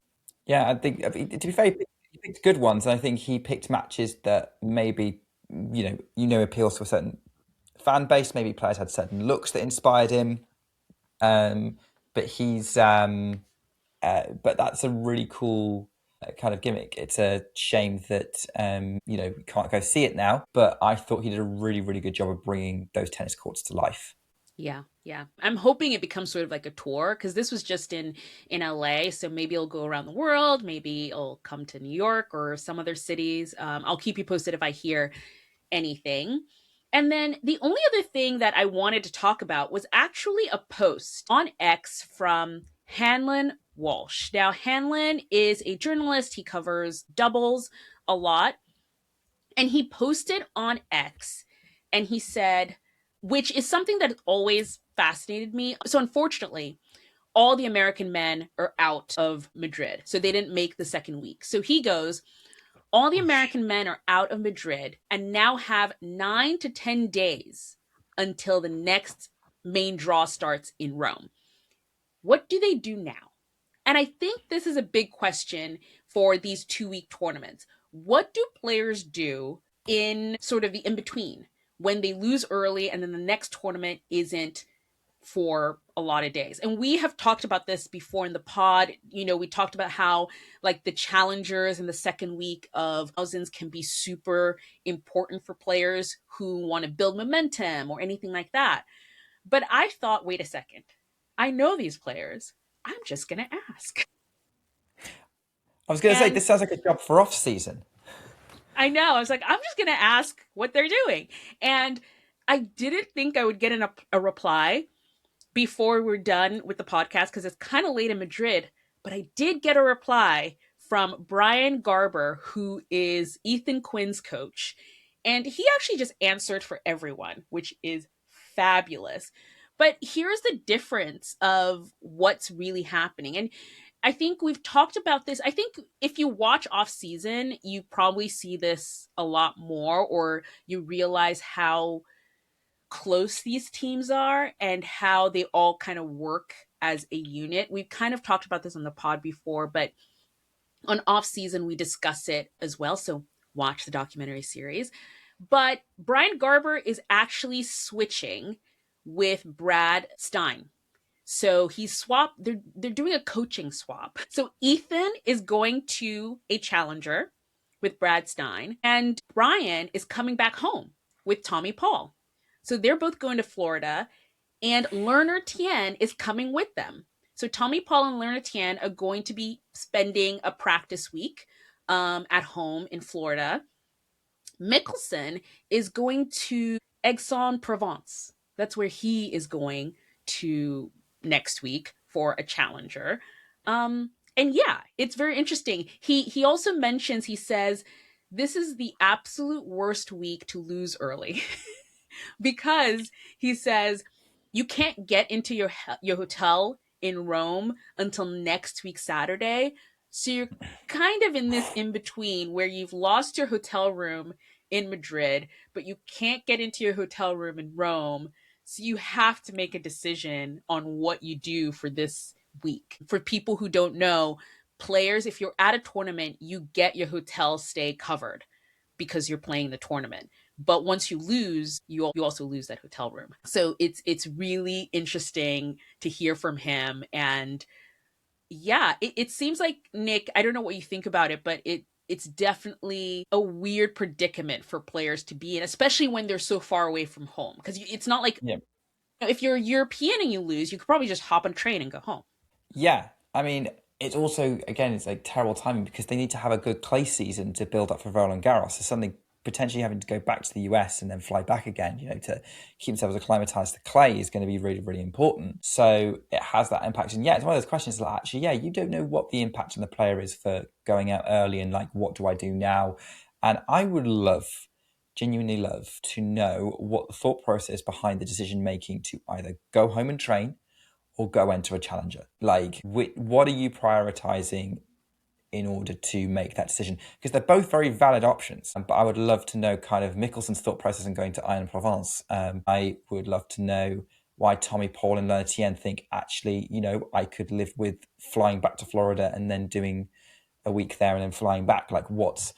Yeah, I mean, to be fair, he picked good ones, and I think he picked matches that maybe appeals to a certain fan base. Maybe players had certain looks that inspired him. But he's but that's a really cool kind of gimmick. It's a shame that we can't go see it now, but I thought he did a really, really good job of bringing those tennis courts to life. Yeah, yeah. I'm hoping it becomes sort of like a tour because this was just in LA, so maybe it'll go around the world. Maybe it'll come to New York or some other cities. I'll keep you posted if I hear anything. And then the only other thing that I wanted to talk about was actually a post on X from Hanlon Walsh. Now, Hanlon is a journalist. He covers doubles a lot. And he posted on X and he said, which is something that always fascinated me. So, unfortunately, all the American men are out of Madrid. So, they didn't make the second week. So, he goes, all the American men are out of Madrid and now have 9 to 10 days until the next main draw starts in Rome. What do they do now? And I think this is a big question for these 2-week tournaments. What do players do in sort of the in between when they lose early and then the next tournament isn't for a lot of days? And we have talked about this before in the pod. We talked about how like the challengers in the second week of thousands can be super important for players who want to build momentum or anything like that. But I thought, wait a second, I know these players. I'm just going to ask. I was going to say, And this sounds like a job for off season. I know. I was like, I'm just going to ask what they're doing. And I didn't think I would get a reply before we're done with the podcast because it's kind of late in Madrid. But I did get a reply from Brian Garber, who is Ethan Quinn's coach. And he actually just answered for everyone, which is fabulous. But here's the difference of what's really happening. And I think we've talked about this. I think if you watch off season, you probably see this a lot more, or you realize how close these teams are and how they all kind of work as a unit. We've kind of talked about this on the pod before, but on off season, we discuss it as well. So watch the documentary series. But Brian Garber is actually switching with Brad Stein. So he's swapped. They're doing a coaching swap. So Ethan is going to a challenger with Brad Stein, and Brian is coming back home with Tommy Paul. So they're both going to Florida, and Lerner Tien is coming with them. So Tommy Paul and Lerner Tien are going to be spending a practice week at home in Florida. Mickelson is going to Aix-en-Provence. That's where he is going to next week for a challenger. And yeah, it's very interesting. He also mentions, he says, this is the absolute worst week to lose early because he says you can't get into your hotel in Rome until next week Saturday. So you're kind of in this in between where you've lost your hotel room in Madrid, but you can't get into your hotel room in Rome. So you have to make a decision on what you do for this week. For people who don't know, players, if you're at a tournament, you get your hotel stay covered because you're playing the tournament. But once you lose, you also lose that hotel room. So it's really interesting to hear from him. And yeah, it seems like, Nick, I don't know what you think about it, but it's definitely a weird predicament for players to be in, especially when they're so far away from home. Because it's not like, Yeah. if you're a European and you lose, you could probably just hop on a train and go home. Yeah. I mean, it's also, again, it's like terrible timing because they need to have a good clay season to build up for Roland Garros. So something potentially having to go back to the US and then fly back again, to keep themselves acclimatized to clay is going to be really, really important. So it has that impact. And yeah, it's one of those questions that actually, yeah, you don't know what the impact on the player is for going out early and like, what do I do now? And I would genuinely love to know what the thought process behind the decision making to either go home and train or go enter a challenger. Like, what are you prioritizing in order to make that decision? Because they're both very valid options. But I would love to know kind of Mickelson's thought process in going to Aix-en-Provence. I would love to know why Tommy Paul and Lerner Tien think, actually, I could live with flying back to Florida and then doing a week there and then flying back. Like, what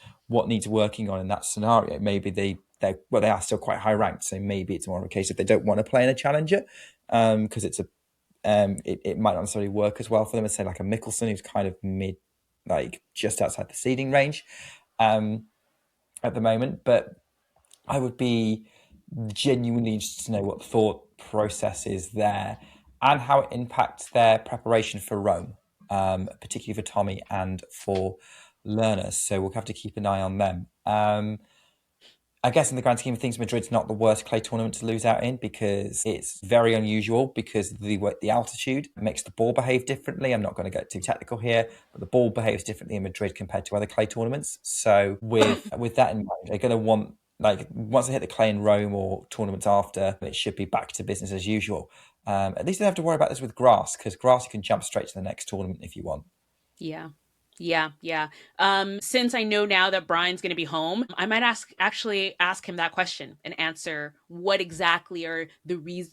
needs working on in that scenario? Maybe they are still quite high ranked, so maybe it's more of a case if they don't want to play in a challenger because it's it might not necessarily work as well for them as say like a Mickelson who's kind of mid like just outside the seeding range at the moment. But I would be genuinely interested to know what the thought process is there and how it impacts their preparation for Rome, particularly for Tommy and for learners. So we'll have to keep an eye on them. I guess in the grand scheme of things, Madrid's not the worst clay tournament to lose out in because it's very unusual because the altitude makes the ball behave differently. I'm not going to get too technical here, but the ball behaves differently in Madrid compared to other clay tournaments. So with that in mind, they're going to want, like, once they hit the clay in Rome or tournaments after, it should be back to business as usual. At least they don't have to worry about this with grass, because grass you can jump straight to the next tournament if you want. Yeah. Yeah. Since I know now that Brian's going to be home, I might actually ask him that question and answer what exactly are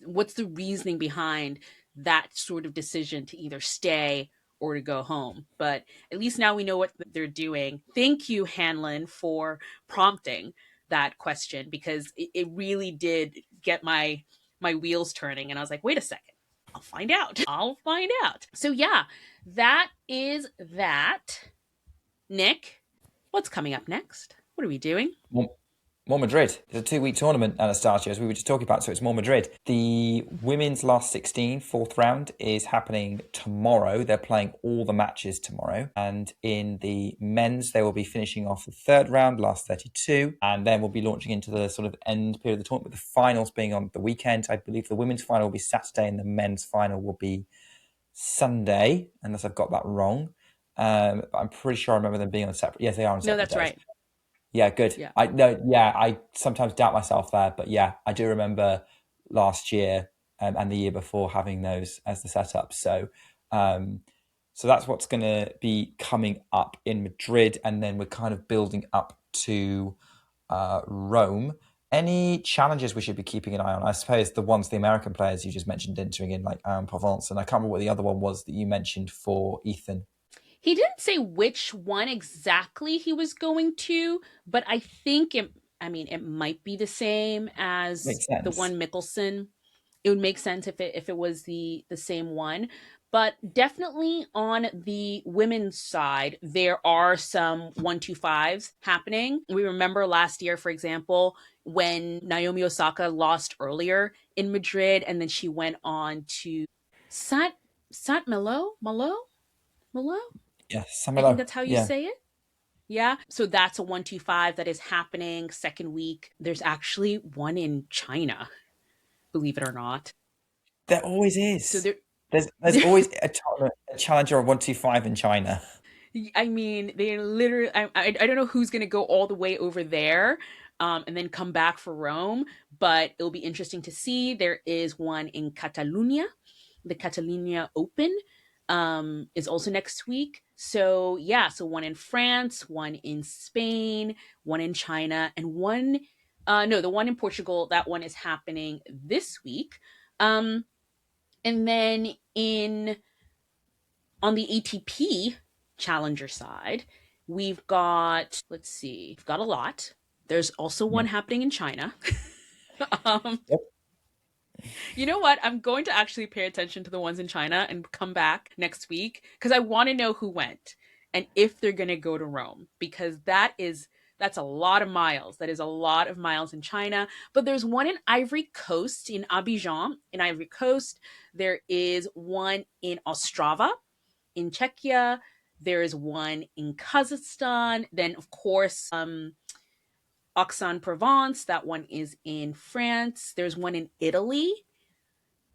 what's the reasoning behind that sort of decision to either stay or to go home. But at least now we know what they're doing. Thank you, Hanlon, for prompting that question, because it really did get my wheels turning, and I was like, wait a second. I'll find out. So yeah, that is that. Nick, what's coming up next? What are we doing? More Madrid. It's a 2-week tournament, Anastasia, as we were just talking about, so it's more Madrid. The women's last 16, fourth round, is happening tomorrow. They're playing all the matches tomorrow. And in the men's, they will be finishing off the third round, last 32, and then we'll be launching into the sort of end period of the tournament, with the finals being on the weekend. I believe the women's final will be Saturday and the men's final will be Sunday, unless I've got that wrong. But I'm pretty sure I remember them being on separate. Yes, they are on separate No, that's days. right. Yeah, good. Yeah. I sometimes doubt myself there, but yeah, I do remember last year and the year before having those as the setup. So that's what's going to be coming up in Madrid, and then we're kind of building up to Rome. Any challenges we should be keeping an eye on? I suppose the American players you just mentioned entering in, like Provence, and I can't remember what the other one was that you mentioned for Ethan. He didn't say which one exactly he was going to, but I think it might be the same as Makes the sense. one Mickelson. It would make sense if it was the same one. But definitely on the women's side, there are some 1-2-5s happening. We remember last year, for example, when Naomi Osaka lost earlier in Madrid, and then she went on to Saint Malo. Yeah, I think Samuel. that's how you Yeah, say it. Yeah. So that's a 1-2-5 that is happening second week. There's actually one in China, believe it or not. there always So is. there, There's always a challenger of 1-2-5 in China. I mean, they literally, I don't know who's going to go all the way over there and then come back for Rome, but it'll be interesting to see. There is one in Catalonia. The Catalonia Open is also next week. So, yeah, so one in France, one in Spain, one in China, and no, the one in Portugal, that one is happening this week. Um, and then on the ATP challenger side, let's see, we've got a lot. There's also Yeah. one happening in China. um, Yep. you know what? I'm going to actually pay attention to the ones in China and come back next week because I want to know who went and if they're going to go to Rome, because that's a lot of miles. That is a lot of miles in China. But there's one in Ivory Coast, in Abidjan, in Ivory Coast. There is one in Ostrava, in Czechia. There is one in Kazakhstan. Then, of course, Aix-en-Provence. That one is in France. There's one in Italy.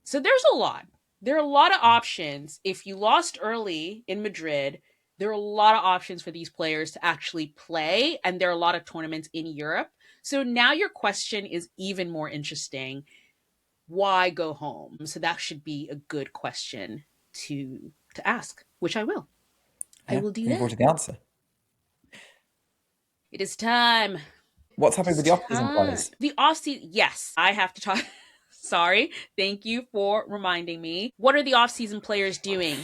So there's a lot. There are a lot of options. If you lost early in Madrid, there are a lot of options for these players to actually play, and there are a lot of tournaments in Europe. So now your question is even more interesting. Why go home? So that should be a good question to ask, which I will. I Yeah. will do Looking forward that. to the answer. It is time. What's It happening is with the off-season time. players? The off season. Yes, I have to talk. Sorry. Thank you for reminding me. What are the off season players doing?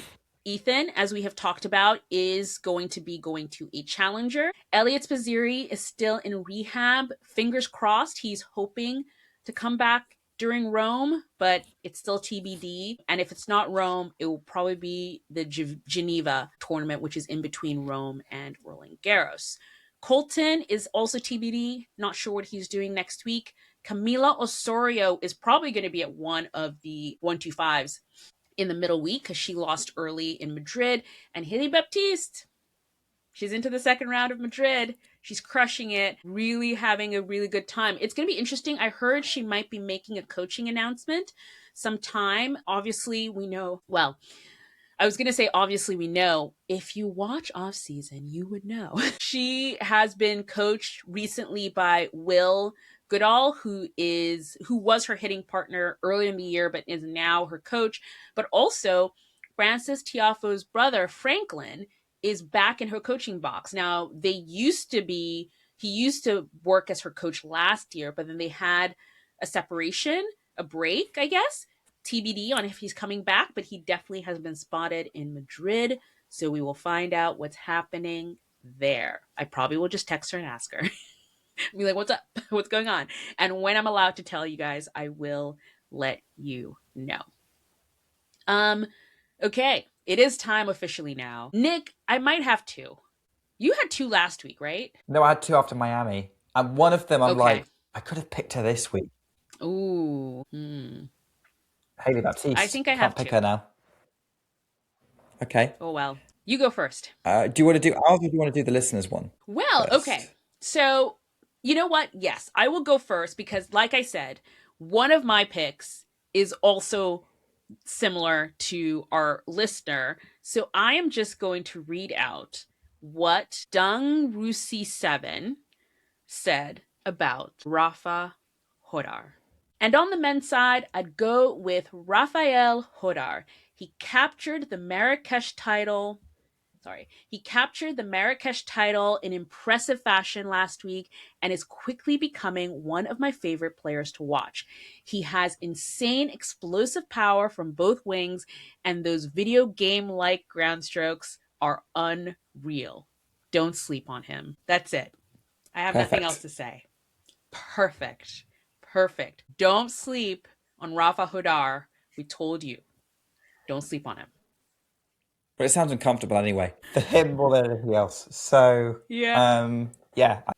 Ethan, as we have talked about, is going to be going to a challenger. Elliot Spizzirri is still in rehab. Fingers crossed. He's hoping to come back during Rome, but it's still TBD. And if it's not Rome, it will probably be the Geneva tournament, which is in between Rome and Roland Garros. Colton is also TBD. Not sure what he's doing next week. Camila Osorio is probably going to be at one of the 125s in the middle week because she lost early in Madrid. And Hailey Baptiste, she's into the second round of Madrid. She's crushing it, really having a really good time. It's going to be interesting. I heard she might be making a coaching announcement sometime. Obviously, we know, well, I was going to say, obviously, we know. If you watch Off Season, you would know. She has been coached recently by Will Goodall, who was her hitting partner earlier in the year, but is now her coach. But also, Francis Tiafoe's brother, Franklin, is back in her coaching box. Now, he used to work as her coach last year, but then they had a separation, a break, I guess. TBD on if he's coming back, but he definitely has been spotted in Madrid. So we will find out what's happening there. I probably will just text her and ask her. Be like, what's up? What's going on? And when I'm allowed to tell you guys, I will let you know. Okay. It is time officially now. Nick, I might have two. You had two last week, right? No, I had two after Miami. And one of them, I'm like, I could have picked her this week. Ooh. Hailey Baptiste. I think I Can't have pick two. her now. Okay. Oh, well. You go first. Do you want to do ours or do you want to do the listeners one? Well, first? Okay. So, you know what? Yes, I will go first because, like I said, one of my picks is also similar to our listener. So I am just going to read out what Dung Rusi 7 said about Rafa Jodar. And on the men's side, I'd go with Rafael Jodar. He captured the Marrakesh title in impressive fashion last week and is quickly becoming one of my favorite players to watch. He has insane explosive power from both wings, and those video game-like ground strokes are unreal. Don't sleep on him. That's it. I have nothing else to say. Perfect. Don't sleep on Rafa Jodar. We told you. Don't sleep on him. But it sounds uncomfortable anyway. For him more than anything else. So, yeah,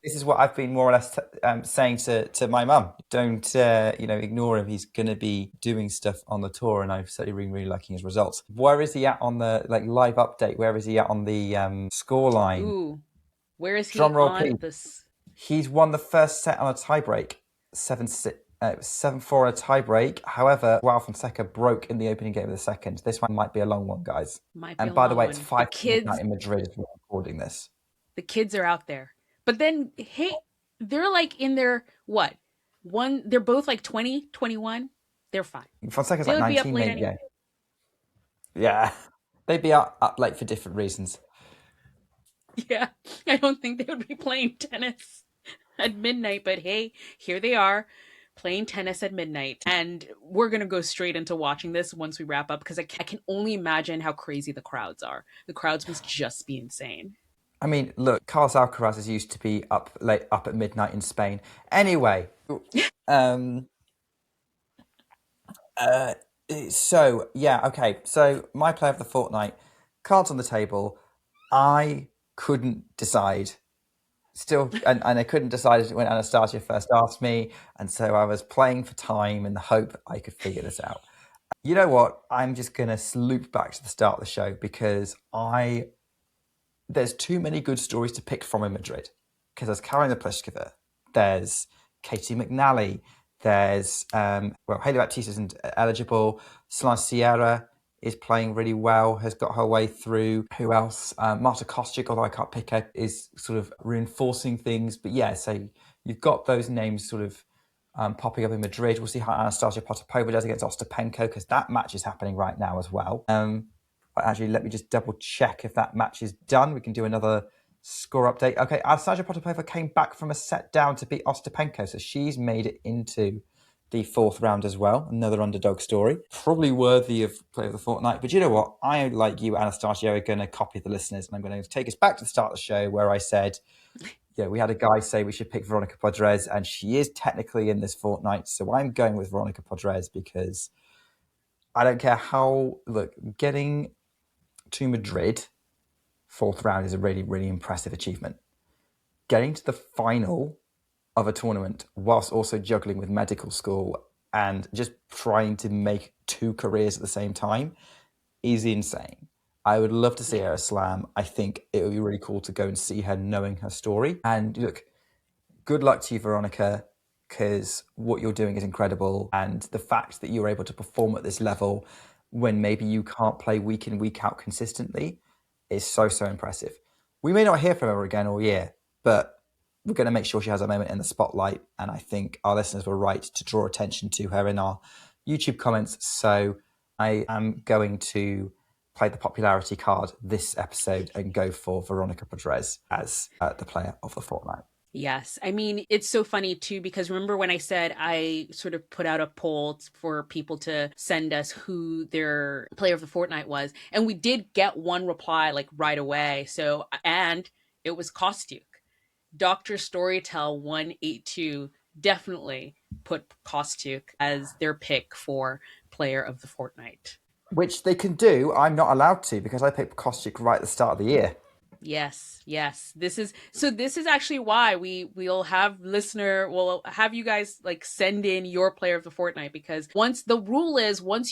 this is what I've been more or less saying to my mum. Don't, ignore him. He's going to be doing stuff on the tour, and I'm certainly really liking his results. Where is he at on the live update? Where is he at on the score line? Ooh, where is he Drum roll, on please. this? He's won the first set on a tiebreak, 7-6. 7-4 on a tiebreak. However, Joao Fonseca broke in the opening game of the second. This one might be a long one, guys. And by the way, it's 5 midnight in Madrid as we're recording this. The kids are out there. But then, hey, they're like in their, what? They're both like 20, 21. They're fine. Fonseca's like 19, maybe. Anyway. Yeah. They'd be up late for different reasons. Yeah. I don't think they would be playing tennis at midnight, but hey, here they are. Playing tennis at midnight. And we're going to go straight into watching this once we wrap up because I can only imagine how crazy the crowds are. The crowds must just be insane. I mean, look, Carlos Alcaraz is used to be up at midnight in Spain. Anyway, so my player of the fortnight, cards on the table. I couldn't decide. Still, and I couldn't decide when Anastasia first asked me, and so I was playing for time in the hope I could figure this out. You know what? I'm just going to loop back to the start of the show because there's too many good stories to pick from in Madrid. Because there's Karolina Pliskova, there's Katie McNally, there's Hailey Baptiste isn't eligible, Solange Sierra is playing really well, has got her way through. Who else? Marta Kostyuk, although I can't pick her, is sort of reinforcing things. But yeah, so you've got those names sort of popping up in Madrid. We'll see how Anastasia Potapova does against Ostapenko, because that match is happening right now as well. But actually, let me just double check if that match is done. We can do another score update. Okay, Anastasia Potapova came back from a set down to beat Ostapenko, so she's made it into the fourth round as well. Another underdog story. Probably worthy of Player of the Fortnight. But you know what? I, like you, Anastasia, are going to copy the listeners. And I'm going to take us back to the start of the show where I said, Yeah, we had a guy say we should pick Veronica Podres, and she is technically in this fortnight. So I'm going with Veronica Podres because I don't care how. Look, getting to Madrid, fourth round, is a really, really impressive achievement. Getting to the final of a tournament whilst also juggling with medical school and just trying to make two careers at the same time is insane. I would love to see her at Slam. I think it would be really cool to go and see her knowing her story. And look, good luck to you, Veronica, because what you're doing is incredible. And the fact that you're able to perform at this level when maybe you can't play week in, week out consistently is so, so impressive. We may not hear from her again all year, but we're going to make sure she has a moment in the spotlight. And I think our listeners were right to draw attention to her in our YouTube comments. So I am going to play the popularity card this episode and go for Veronica Podres as the player of the fortnight. Yes. I mean, it's so funny too, because remember when I said I sort of put out a poll for people to send us who their player of the fortnight was, and we did get one reply like right away. So, and it was Kostyuk. Dr. Storytell 182 definitely put Kostyuk as their pick for player of the fortnight. Which they can do. I'm not allowed to because I picked Kostyuk right at the start of the year. Yes. This is actually why we'll have we'll have you guys like send in your player of the fortnight, because once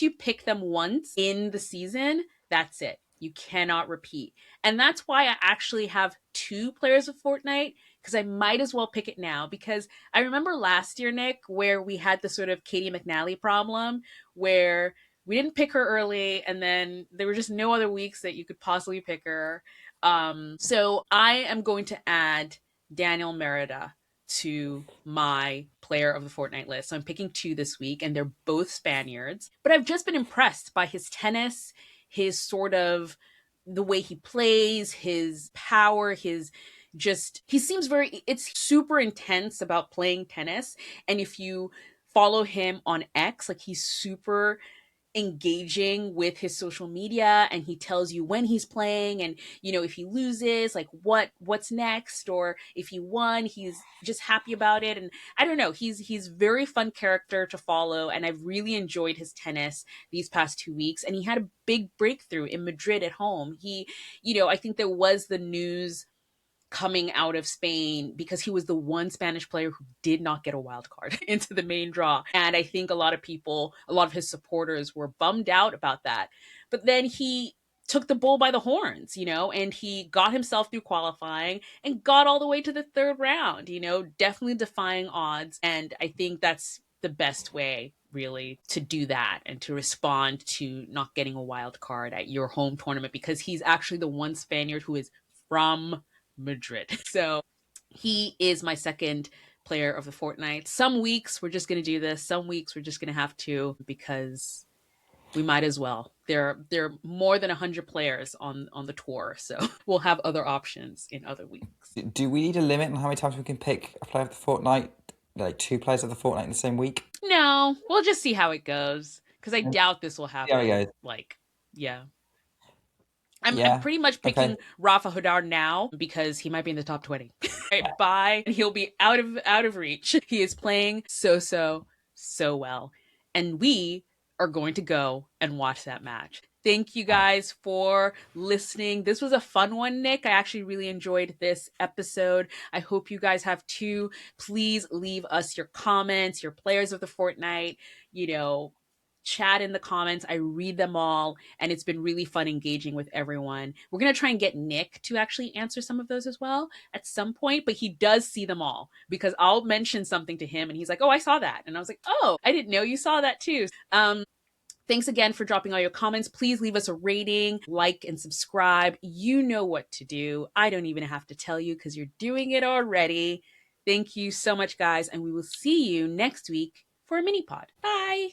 you pick them once in the season, that's it. You cannot repeat. And that's why I actually have two players of fortnight, because I might as well pick it now, because I remember last year, Nick, where we had the sort of Katie McNally problem where we didn't pick her early and then there were just no other weeks that you could possibly pick her. So I am going to add Daniel Merida to my player of the fortnight list. So I'm picking two this week, and they're both Spaniards. But I've just been impressed by his tennis, his sort of the way he plays, his power, he seems it's super intense about playing tennis. And if you follow him on X, like he's super engaging with his social media, and he tells you when he's playing, and if he loses, like what's next, or if he won, he's just happy about it. And I don't know, he's very fun character to follow, and I've really enjoyed his tennis these past 2 weeks. And he had a big breakthrough in Madrid at home. I think there was the news coming out of Spain because he was the one Spanish player who did not get a wild card into the main draw. And I think a lot of his supporters were bummed out about that. But then he took the bull by the horns, and he got himself through qualifying and got all the way to the third round, definitely defying odds. And I think that's the best way really to do that and to respond to not getting a wild card at your home tournament, because he's actually the one Spaniard who is from Madrid. So he is my second player of the fortnight. Some weeks we're just going to do this. Some weeks we're just going to have to, because we might as well. There are more than 100 players on the tour, so we'll have other options in other weeks. Do we need a limit on how many times we can pick a player of the fortnight? Like two players of the fortnight in the same week? No, we'll just see how it goes, because I doubt this will happen. Yeah. Like, yeah. I'm Yeah. pretty much picking Okay. Rafa Jodar now because he might be in the top 20. Bye, and he'll be out of reach. He is playing so well, and we are going to go and watch that match. Thank you guys for listening. This was a fun one, Nick. I actually really enjoyed this episode. I hope you guys have too. Please leave us your comments, your players of the fortnight, chat in the comments. I read them all, and it's been really fun engaging with everyone. We're going to try and get Nick to actually answer some of those as well at some point, but he does see them all, because I'll mention something to him and he's like, "Oh, I saw that." And I was like, "Oh, I didn't know you saw that too." Thanks again for dropping all your comments. Please leave us a rating, like, and subscribe. You know what to do. I don't even have to tell you because you're doing it already. Thank you so much, guys, and we will see you next week for a mini pod. Bye.